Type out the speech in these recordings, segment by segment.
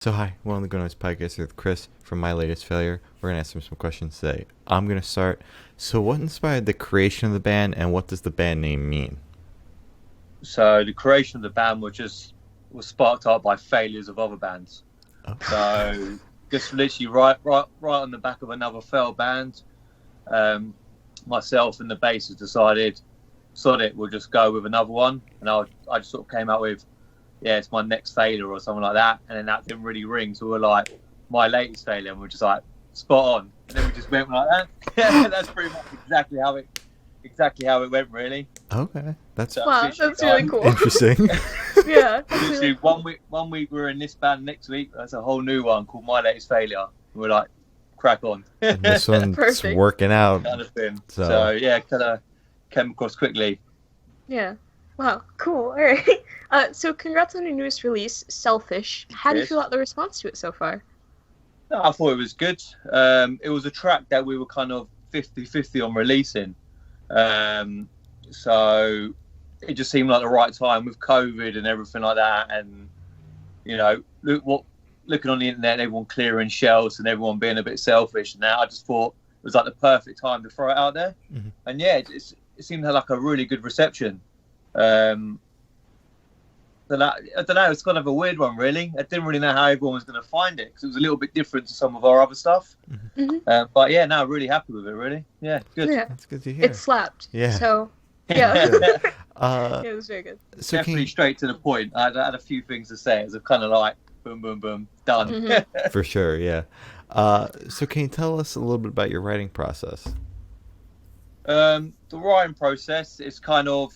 So hi, welcome to the Good Noise Podcast with Chris from My Latest Failure. We're gonna ask him some questions today. I'm gonna start. So, what inspired the creation of the band, and what does the band name mean? So the creation of the band was sparked up by failures of other bands. Oh. So just literally right on the back of another failed band, myself and the bassist decided, sod it, we'll just go with another one. And I just sort of came out with, yeah, it's my next failure or something like that. And then that didn't really ring. So we're like, my latest failure. And we're just like, spot on. And then we just went like that. That's pretty much exactly how it went, really. Okay, that's Wow, that's really cool. interesting. Yeah. that's Literally, really one week we're in this band, next week that's a whole new one called My Latest Failure. And we're like, crack on. And this one's Perfect. working out. Kind of thing. So- So yeah, kind of came across quickly. Yeah. Wow, cool. All right. So congrats on your newest release, Selfish. How do you Yes. feel about the response to it so far? No, I thought it was good. It was a track that we were kind of 50-50 on releasing. So it just seemed like the right time with COVID and everything like that. And, you know, looking on the internet, everyone clearing shelves and everyone being a bit selfish and that, I just thought it was like the perfect time to throw it out there. Mhm. And yeah, it seemed to have like a really good reception. I don't know, it's kind of a weird one, really. I didn't really know how everyone was going to find it because it was a little bit different to some of our other stuff. Mhm. But yeah, no, really happy with it, really. Yeah, good. Yeah. That's good to hear. It slapped. Yeah. So, yeah. Uh, Yeah, it was very good. so can Definitely you, straight to the point. I had a few things to say. It was kind of like, boom, boom, boom, done. Mhm. for sure, yeah. So can you tell us a little bit about your writing process? The writing process is kind of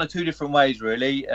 two different ways, really.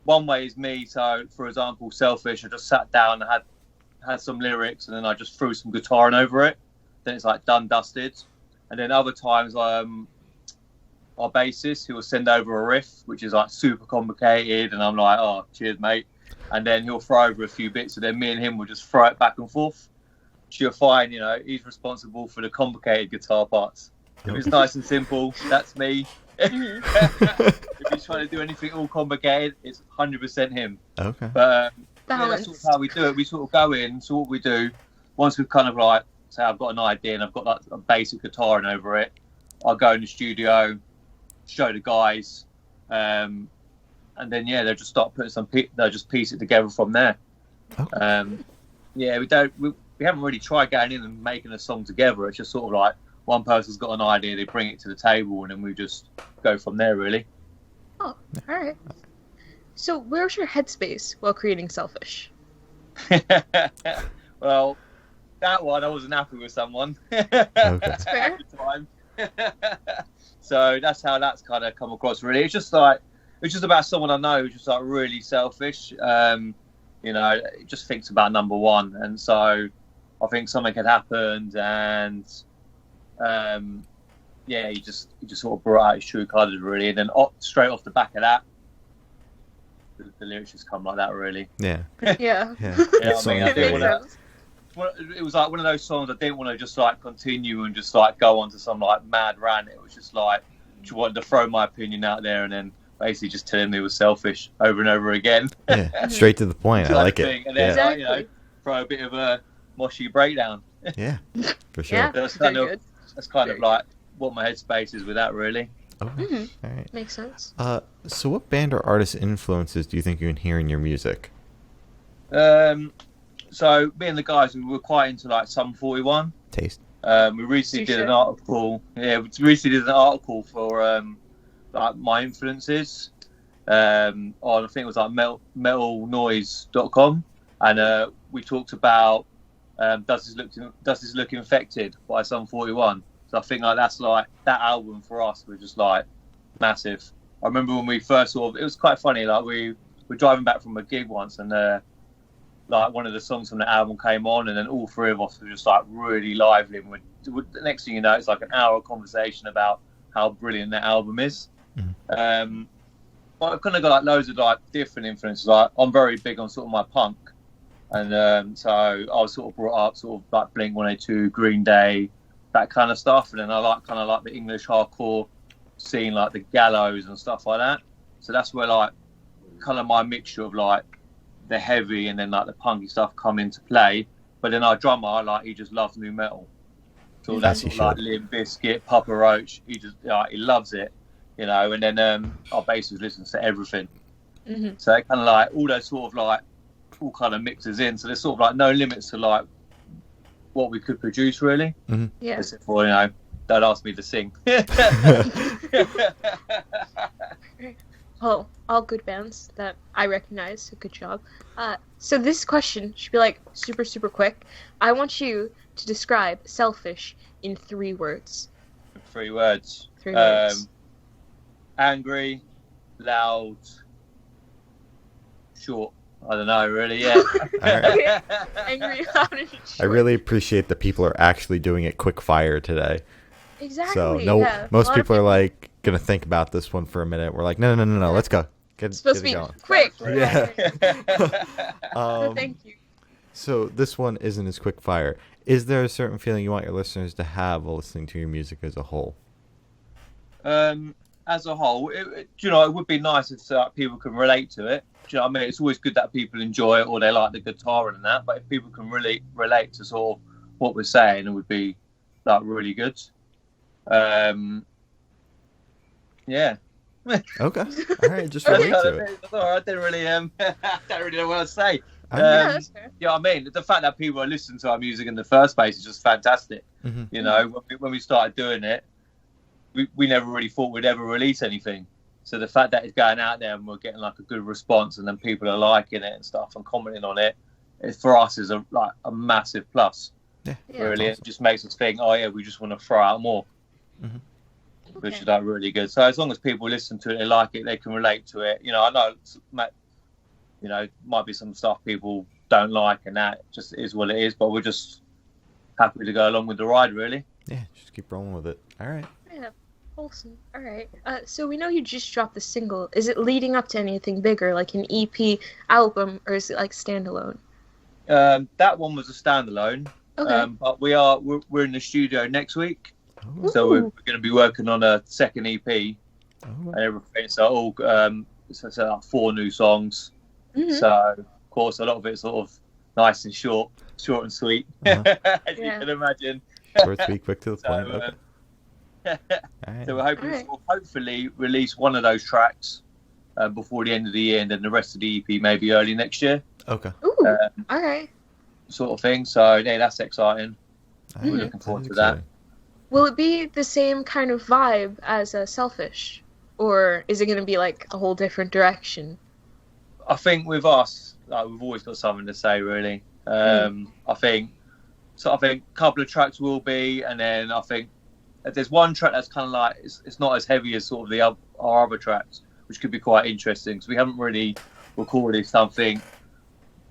One way is me. So, for example, Selfish, I just sat down and had some lyrics, and then I just threw some guitar in over it. Then it's like done, dusted. And then other times, our bassist, he will send over a riff, which is like super complicated, and I'm like, oh, cheers, mate. And then he'll throw over a few bits, and then me and him will just throw it back and forth. So you'll find, you know, he's responsible for the complicated guitar parts. If it's nice and simple, that's me. Mhm. If he's trying to do anything all complicated, it's 100% him. Okay. But yeah, that's Balance. sort of how we do it. We sort of go in. So what we do, once we've kind of like, say I've got an idea and I've got like a basic guitar in over it, I'll go in the studio, show the guys, and then yeah, they'll just start putting they'll just piece it together from there. Okay. Yeah, we haven't really tried getting in and making a song together. It's just sort of like one person's got an idea, they bring it to the table, and then we just go from there, really. Oh, all right. So, where's your headspace while creating Selfish? Well, that one I wasn't happy with someone. That's fair. At the time. So that's how that's kind of come across. Really, it's just about someone I know who's just like really selfish. You know, just thinks about number one, and so I think something had happened, and yeah, he just sort of brought out his true colours, really, and then straight off the back of that, the lyrics just come like that, really. Yeah. Yeah. Yeah. Yeah, It's I mean, something I It didn't makes wanna- sense. It was like one of those songs I didn't want to just like continue and just like go on to some like mad rant. It was just like just wanted to throw my opinion out there and then basically just telling me it was selfish over and over again. Yeah. Straight to the point. I like it. Thing. And then Yeah. like, you know, throw a bit of a moshy breakdown. Yeah. For sure. Yeah, That's very kind of good. that's kind of Very like what my headspace is with that, really. Okay. Mhm. All right. Makes sense. So what band or artist influences do you think you can hear in your music? So me and the guys, we were quite into like Sum 41. Taste. We recently did an article. Yeah, we recently did an article for like my influences on I think it was like metalnoise.com, and we talked about Does This Look Infected by Sum 41. So I think like that's like that album for us was just like massive. I remember when we first it was quite funny. Like we were driving back from a gig once, and like one of the songs from the album came on, and then all three of us were just like really lively. And the next thing you know, it's like an hour conversation about how brilliant that album is. Mhm. But I've kind of got like loads of like different influences. Like I'm very big on sort of my punk, and so I was sort of brought up sort of like Blink 182, Green Day, that kind of stuff. And then I like kind of like the English hardcore scene, like the Gallows and stuff like that. So that's where like kind of my mixture of like the heavy and then like the punky stuff come into play. But then our drummer, like, he just loves new metal. So Yes, that's he sort of like should. Limp Bizkit, Papa Roach. He just he loves it, you know. And then our bassist listens to everything. Mm-hmm. So it kind of like all those sort of like all kind of mixes in. So there's sort of like no limits to like what we could produce really. Yeah. Except for, you know, don't ask me to sing. Oh, all good bands that I recognize. So good job. So this question should be like super, super quick. I want you to describe Selfish in 3 words. 3 words. 3 words. Angry, loud, short. I don't know, really. Yeah. Alright. Angry, loud, and short. I really appreciate that people are actually doing it quick fire today. Exactly. So no, yeah. A most lot of people are like gonna think about this one for a minute. We're like, no, Yeah. let's go. Get, It's supposed get to it be going. quick. Yeah. So thank you. So this one isn't as quick fire. Is there a certain feeling you want your listeners to have while listening to your music as a whole? As a whole, you know, it would be nice if people can relate to it. Do you know what I mean? It's always good that people enjoy it or they like the guitar and that. But if people can really relate to sort of what we're saying, it would be like really good. Yeah. Okay. All right. Just Okay. relate to it. That's all right. I don't really don't really know what to say. All Yeah, right. that's fair. You know what I mean? The fact that people are listening to our music in the first place is just fantastic. Mhm. You know, when we started doing it, we never really thought we'd ever release anything. So the fact that it's going out there and we're getting like a good response and then people are liking it and stuff and commenting on it, for us is a massive plus. Yeah. Yeah. Really, That's it just makes us think, oh yeah, we just want to throw out more, which Okay. is like really good. So as long as people listen to it, they like it, they can relate to it. You know, I know, you know, might be some stuff people don't like, and that just is what it is. But we're just happy to go along with the ride, really. Yeah. Just keep rolling with it. All right. Yeah. Awesome. All right. So we know you just dropped the single. Is it leading up to anything bigger, like an EP album, or is it like standalone? That one was a standalone. Okay. But we're in the studio next week, Oh, so we're Ooh. going to be working on a second EP oh. and everything. So all so like 4 new songs. Mhm. So of course a lot of it's sort of nice and short and sweet, Uh-huh. as you Yeah. can imagine. Short, sweet, quick to the So, point. Okay. All right. so we're hoping Alright. to hopefully release one of those tracks before the end of the year, and then the rest of the EP maybe early next year, Okay. Ooh. um, All right. sort of thing. So yeah, that's exciting. All We're right. looking forward Sounds to that. exciting. Will it be the same kind of vibe as Selfish, or is it going to be like a whole different direction? I think with us, like, we've always got something to say, really. I think a couple of tracks will be, and then I think if there's one track that's kind of like it's not as heavy as sort of our other tracks, which could be quite interesting because we haven't really recorded something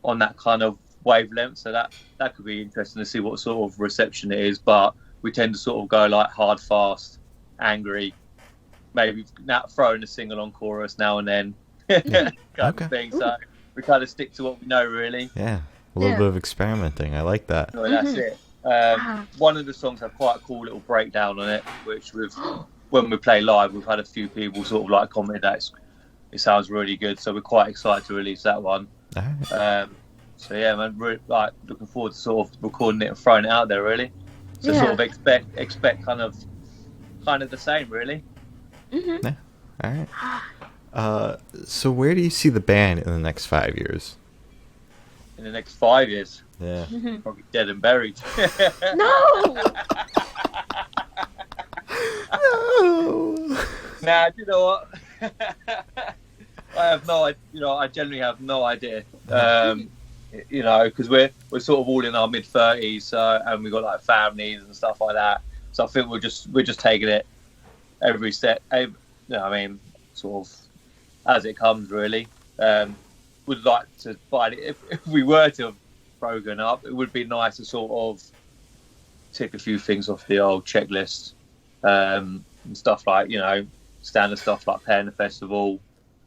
on that kind of wavelength. So that could be interesting to see what sort of reception it is. But we tend to sort of go like hard, fast, angry, maybe throw in a sing-along chorus now and then. kind Okay. of thing. So we kind of stick to what we know, really. Yeah. A little Yeah. bit of experimenting. I like that. So that's Mhm. it. Wow. One of the songs had quite a cool little breakdown on it, which when we play live, we've had a few people sort of like comment that it sounds really good. So we're quite excited to release that one. All right. So yeah, man, really, like looking forward to sort of recording it and throwing it out there, really. So Yeah. sort of expect kind of the same, really. Mm-hmm. All right. So where do you see the band in the next 5 years? In the next 5 years, Yeah. probably dead and buried. No. No. Nah, do you know what? I have no idea. You know, I generally have no idea. You know, because we're sort of all in our mid-30s, and we've got like families and stuff like that. So I think we're just taking it every step. You know, I mean, sort of as it comes, really. Would like to find it if we were to have broken up. It would be nice to sort of tick a few things off the old checklist, and stuff like, you know, standard stuff like playing the festival,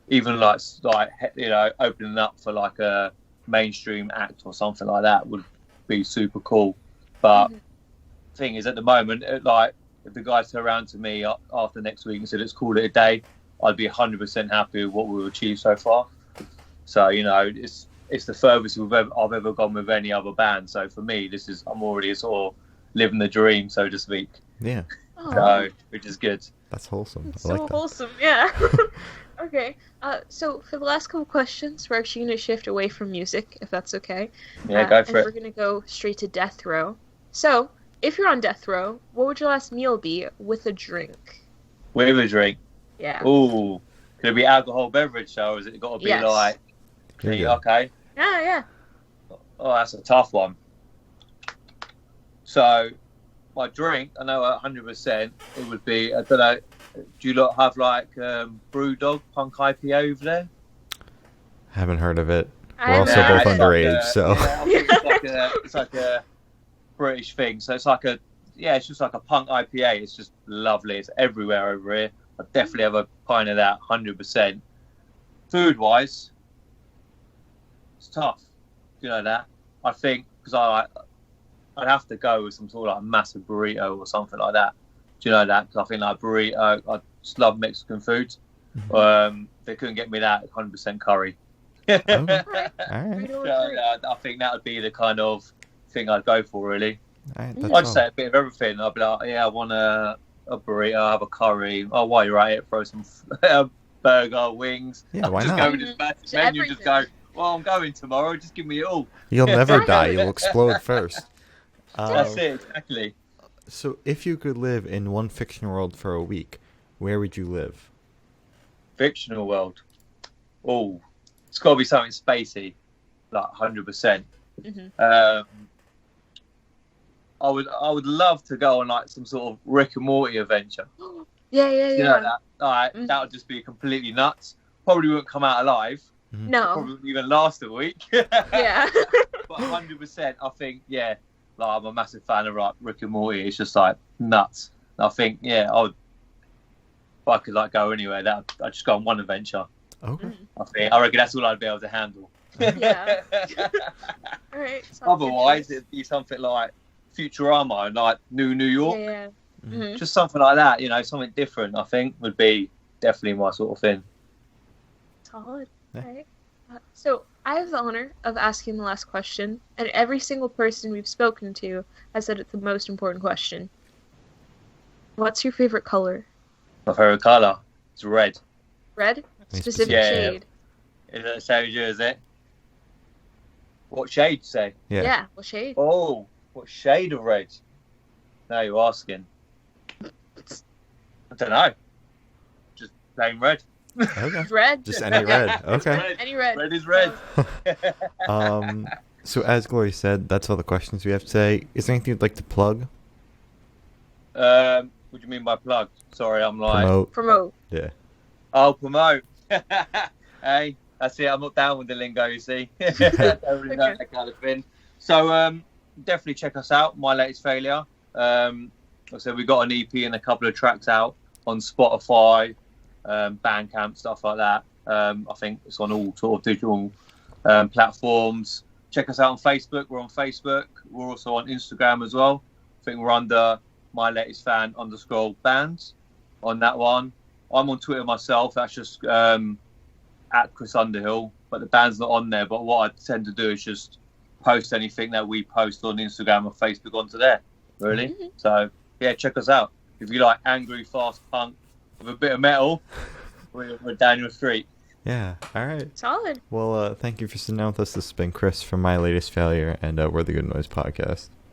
even like you know, opening up for like a mainstream act or something like that would be super cool. But thing is, at the moment, like if the guys turn around to me after next week and said let's call it a day, I'd be 100% happy with what we've achieved so far. So, you know, it's the furthest I've ever gone with any other band. So for me, I'm already sort of living the dream, so to speak. Yeah, Oh, So, which is good. that's wholesome. I so like that. wholesome. Yeah. Okay. So for the last couple questions, we're actually going to shift away from music, if that's okay. Yeah, go and for we're it. going to go straight to death row. So, if you're on death row, what would your last meal be with a drink? With a drink. Yeah. Ooh, could it be alcohol beverage, or has it got to be Yes. like? Here you go. Okay. Yeah. Oh, that's a tough one. So, my drink, I know 100%, it would be, I don't know, do you lot have like Brewdog Punk IPA over there? Haven't heard of it. I We're also haven't both heard underage, like so. Yeah, I think it's like a British thing. So it's like it's just like a punk IPA. It's just lovely. It's everywhere over here. I definitely have a pint of that, 100%. Food-wise, it's tough. You know that? I think, because I'd have to go with some sort of like massive burrito or something like that. Do you know that? Because I think like burrito, I just love Mexican food. They couldn't get me that 100% curry. Okay. Alright. All right. So, I think that would be the kind of thing I'd go for, really. All right. I'd That's I'd all. say a bit of everything. I'd be like, yeah, I want a burrito, I have a curry. Oh, while you're at it, throw some burger, wings. Yeah, why just not? go with this massive Just menu. Just go, everything. well, I'm going tomorrow. Just give me it all. You'll never Yeah. die. You'll explode first. That's it, exactly. So, if you could live in one fictional world for a week, where would you live? Fictional world. Oh, it's got to be something spacey, like 100%. Mhm. I would love to go on like some sort of Rick and Morty adventure. Yeah. You know that? Like, Mhm. that would just be completely nuts. Probably wouldn't come out alive. No. Probably wouldn't even last a week. Yeah. But 100%, I think, yeah, like I'm a massive fan of like Rick and Morty. It's just like nuts. I think, yeah, if I could like go anywhere, I'd just go on one adventure. Okay. I reckon that's all I'd be able to handle. Yeah. All right. sounds Otherwise, good. it'd be something like Futurama, like New York. Yeah. Mhm. Just something like that, something different. I think would be definitely my sort of thing. Solid. Yeah. All right. So I have the honor of asking the last question, and every single person we've spoken to has said it's the most important question. What's your favorite color? My favorite color is red. Red? Any Specific Yeah. shade. Is it the same as you, is it? What shade you say? Yeah. What shade? Oh, what shade of red? Now you're asking. I don't know. Just plain red. Okay. Red. Just any red. Okay. Red. Any red. Red is red. So as Glory said, that's all the questions we have today. Is there anything you'd like to plug? What do you mean by plug? Sorry, I'm like. Promote? Promote. Yeah. Oh, promote. Hey, that's it. I'm not down with the lingo, you see. I don't really know Okay. that kind of thing. So definitely check us out. My Latest Failure. Like I said, we've got an EP and a couple of tracks out on Spotify, Bandcamp, stuff like that. I think it's on all sort of digital platforms. Check us out on Facebook. We're on Facebook. We're also on Instagram as well. I think we're under My Latest Fan _bands on that one. I'm on Twitter myself. That's just at Chris Underhill, but the band's not on there. But what I tend to do is just post anything that we post on Instagram or Facebook onto there, really. Mhm. So, yeah, check us out. If you like angry, fast punk with a bit of metal, we're down your street. Yeah. All right. Solid. Well, thank you for sitting down with us. This has been Chris from My Latest Failure, and we're the Good Noise Podcast.